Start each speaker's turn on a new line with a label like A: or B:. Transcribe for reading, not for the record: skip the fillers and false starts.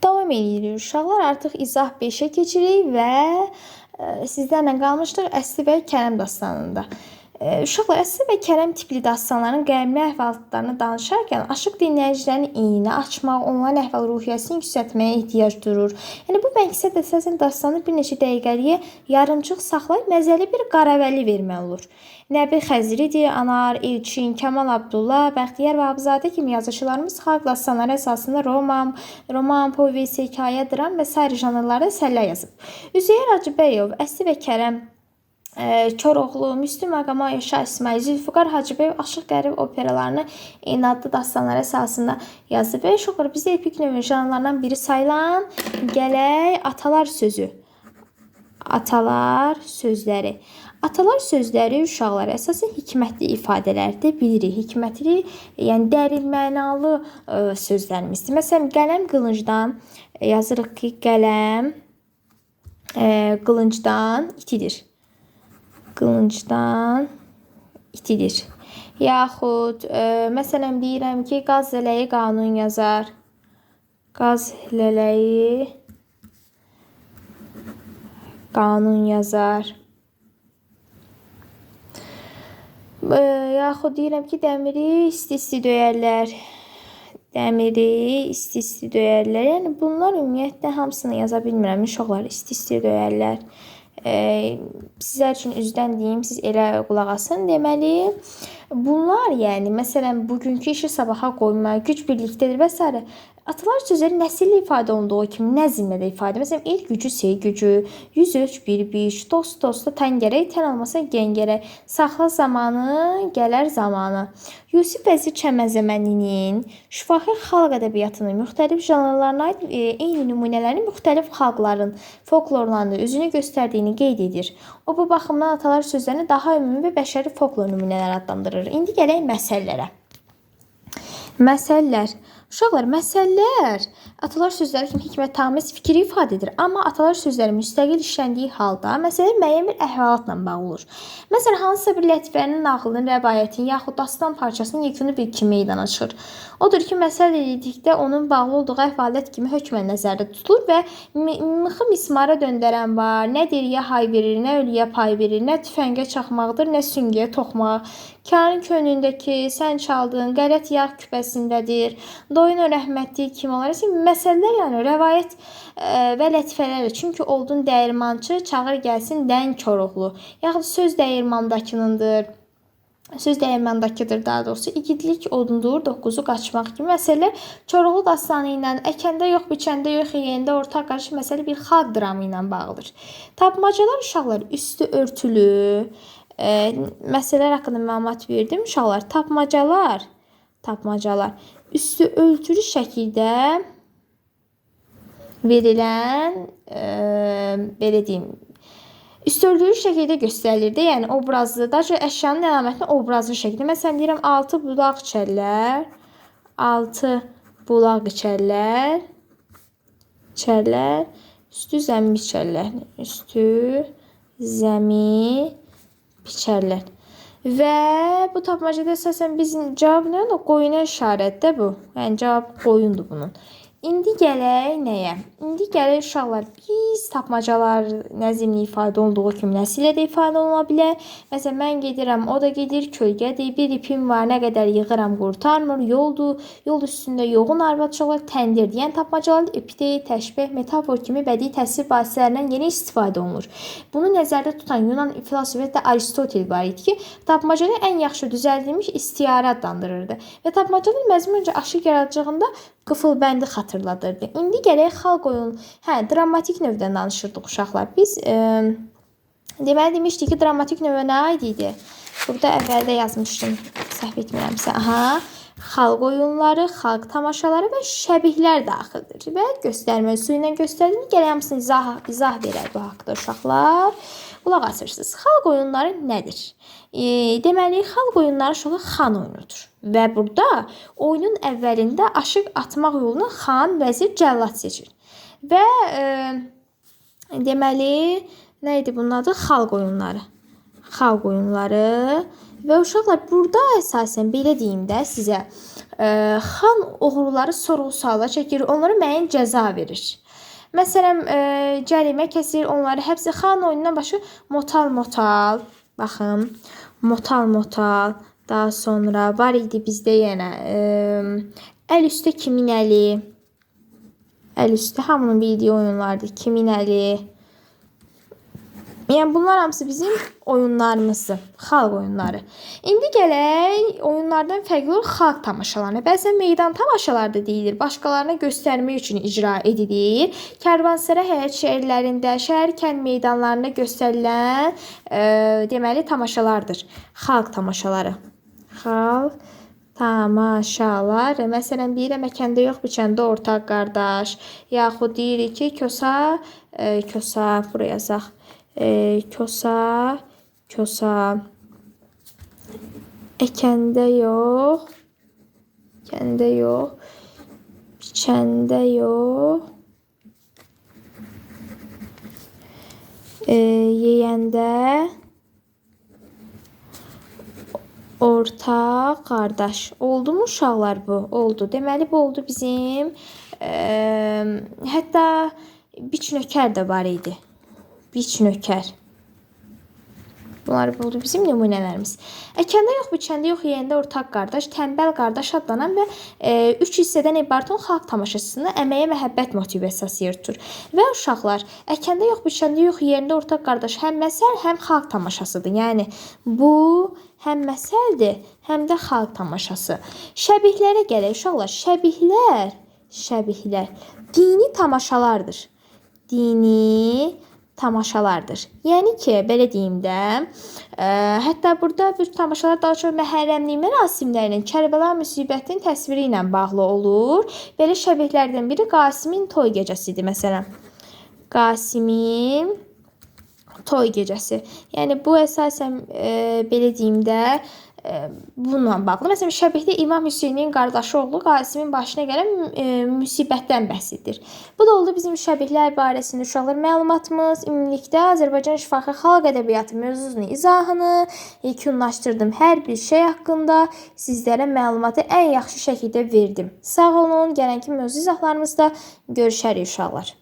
A: Davam edirik uşaqlar. Artıq izah 5-ə keçirik və sizlərlə qalmışdıq Əsli və Kərəm dastanında. Uşaqlar, Əsli və Kərəm tipli dastanların qəmli əhvalatlarını danışarkən aşıq dinləyicilərin iynini açmaq, onların əhval-ruhiyyəsini yüksəltməyə ehtiyac durur. Yəni bu məqsəd əsasən dastanı bir neçə dəqiqəliyə yarımçıq saxlayıb məzəli bir qaravəlli vermək olur. Nəbi Xəzridir, Anar, Elçin, Kəmal Abdullah, Bəxtiyar Vahabzadə kimi yazıçılarımız xalq dastanları əsasında roman, povest, hekayə, dram və sair janrlarda əsərlər yazıb. Üzeyir Hacıbəyov, Əsli və Kərəm Koroğlu, Müslüm Ağamayev, Şah İsmail, Zülfüqar Hacıbəyov Aşıq Qərib operalarını eyni adlı dastanlar əsasında yazıb və uşaqlar bizdə epik növün janrlarından biri sayılan gələk atalar sözü. Atalar sözləri. Atalar sözləri uşaqlar əsasən hikmətli ifadələrdə bilirik. Hikmətli, yəni dərin mənalı sözlərimizdir. Məsələn, qələm qılıncdan yazırıq ki, qələm qılıncdan itidir. Qılıncdan itidir. Yaxud məsələn deyirəm ki, qaz lələyi qanun yazar. Qaz lələyi qanun yazar. Yaxud deyirəm ki, dəmiri isti-isti döyərlər. Dəmiri isti-isti döyərlər. Yəni bunlar ümumiyyətlə hamısını yaza bilmirəm. Uşaqlar isti-isti döyərlər. Sizlər üçün üzdən deyim, siz elə qulaq asın. Deməli, bunlar yəni məsələn bugünkü işi sabaha qoyma, güc birlikdədir və s. Atalar sözləri nəsillə ifadə olunduğu kimi nəzmlə də ifadə. Məsələn, el gücü, sey gücü, yüz ölç, bir biç, dost dosta tən gərək, tən almasa gen gərək, saxla zamanı, gələr zamanı. Yusif Vəzir Çəmənzəmənlinin şifahi xalq ədəbiyyatının müxtəlif janrlarına aid eyni nümunələrini müxtəlif xalqların folklorlarında özünü göstərdiyini qeyd edir. O bu baxımdan atalar sözlərini daha ümumi və bəşəri folklor nümunələri adlandırır. İndi gələk məsələlərə. Məsələlər. Uşaqlar, məsələlər atalar sözləri kimi hikmətamiz fikri ifadə edir. Amma atalar sözləri müstəqil işləndiyi halda məsələ müəyyən bir əhvalatla bağlı olur. Məsələn, hansısa bir lətifənin, nağılın, rəvayətin yaxud dastan parçasının yekunu bir kimi meydana çıxır. Odur ki, məsələ dedikdə onun bağlı olduğu əhvalət kimi hökmən nəzərdə tutulur və mıxı mismara döndərən var. Nə diriyə hay verir, nə ölüyə pay verir, nə tüfəngə çaxmaqdır, nə süngüyə toxmaq. Karın könlündəki sən çaldığın qələt yağ küpəsindədir. Doyun o rəhmətli kim olar? Məsələlər yəni rəvayət və lətifələrdir. Çünki oldun dəyirmançı, çağır gəlsin dən Koroğlu. Yaxud söz dəyirmandakınındır. Söz dəyirmandakıdır daha doğrusu. İgidlik odundur, 9'u qaçmaq kimi məsələlər Koroğlu dastanı ilə əkəndə yox, biçəndə yox, yeyəndə ortaq qarşı məsələ bir xalq dramı ilə bağlıdır. Tapmacalar uşaqlar üstü örtülü məsələlər haqqında məlumat verdim. Uşaqlar, tapmacalar üstü örtülü şəkildə verilən belə deyim, üstü örtülü şəkildə göstərilir də, yəni obrazlı, daha əşyanın əlamətini obrazlı şəkildə. Məsələn deyirəm 6 bulaq içərlər. 6 bulaq içərlər. Üstü zəmi içərlər. Üstü zəmi biçərlər. Və bu tapmacada əsasən bizim cavab nə? Qoyuna işarətdir bu. Yəni cavab qoyundur bunun. İndi gələk nəyə? İndi gələk uşaqlar, biz tapmacalar nəzmli ifadə olduğu kimi nəsillə də ifadə oluna bilər. Məsələn, mən gedirəm, o da gedir, kölgədir, bir ipim var, nə qədər yığıram qurtarmır, yoldur, yol üstündə yoğun arvad uşaqlar təndirdir. Yəni tapmacalar epitey, təşbih, metafor kimi bədii təsvir vasitələrindən yeni istifadə olunur. Bunu nəzərdə tutan Yunan filosofu Aristotel var idi ki, tapmacada ən yaxşı düzəldilmiş istiyarə adlandırırdı. Və tapmacanın məzmunca aşıq yaradıcılığında qıfılbəndi xatırladırdı. İndi gələk xalq oyunu, dramatik növdən danışırdıq uşaqlar. Biz deməli demişdik ki, dramatik növə nə aid idi? Burada əvvəldə yazmışdım, səhv etmirəmsə. Xalq oyunları, xalq tamaşaları və şəbihlər daxildir. Və göstərmə üsulu ilə göstərdiyini gələk hamısını izah verər bu haqda uşaqlar. Qulaq asırsınız. Xalq oyunları nədir? Deməli, xalq oyunları uşaqlar xan oyunudur. Və burada oyunun əvvəlində aşıq atmaq yolunu xan, vəzir, cəllad seçir. Və deməli, nə idi bunun adı? Xalq oyunları. Xalq oyunları. Və uşaqlar burada əsasən belə deyim də sizə, xan oğruları sorğu-suala çəkir, onlara müəyyən cəza verir. Məsələn, cərimə kəsir, onları həbs xan oyunundan başqa motal-motal, baxın, motal-motal, daha sonra var idi bizdə yenə əl üstə kimin əli, əl üstə hamının bildiyi oyunlardır, kimin əli. Yəni bunlar hamısı bizim oyunlarımızdır, xalq oyunları. İndi gələk oyunlardan fərqli olan xalq tamaşalarına. Bəzən meydan tamaşaları da deyilir, başqalarına göstərmək üçün icra edilir. Kərvansara həyat şəhərlərində, şəhər kənd meydanlarında göstərilən deməli tamaşalardır. Xalq tamaşaları. Xalq tamaşaları. Məsələn, deyirəm məkanda yox, biçəndə ortaq qardaş, yaxud deyirik ki, kosa, buraya yazaq. Kosa, ekəndə yox, kəndə yox, biçəndə yox, yeyəndə ortaq qardaş. Oldu mu uşaqlar bu? Oldu. Deməli bu oldu bizim. Hətta biç nökər də var idi. Biç nökər. Bunlar oldu bizim nümunələrimiz. Əkəndə yox, biçəndə yox, yeyəndə ortaq qardaş, tənbəl qardaş adlanan və 3 hissədən ibarət olan xalq tamaşasında əməyə məhəbbət motivi əsas yer tutur. Və uşaqlar, əkəndə yox, biçəndə yox, yeyəndə ortaq qardaş həm məsəl, həm xalq tamaşasıdır. Yəni bu həm məsəldir, həm də xalq tamaşası. Şəbihlərə gələk uşaqlar. Şəbihlər dini tamaşalardır. Dini tamaşalardır. Yəni ki, belə deyim də, hətta burada bir tamaşalar daha çox məhərrəmlik mərasimlərinin, Kərbəla müsibətinin təsviri ilə bağlı olur. Belə şəbihlərdən biri Qasimin toy gecəsidir, məsələn. Qasimin toy gecəsi. Yəni bu əsasən belə deyim də, bununla bağlı. Məsələn, şəbihdə İmam Hüseynin qardaşı oğlu Qasimin başına gələn müsibətdən bəhs edir. Bu da oldu bizim şəbihlər barəsində uşaqlar məlumatımız. Ümumilikdə Azərbaycan şifahi xalq ədəbiyyatı mövzusunu izahını yekunlaşdırdım. Hər bir şey haqqında sizlərə məlumatı ən yaxşı şəkildə verdim. Sağ olun. Gələnki mövzu izahlarımızda görüşərik uşaqlar.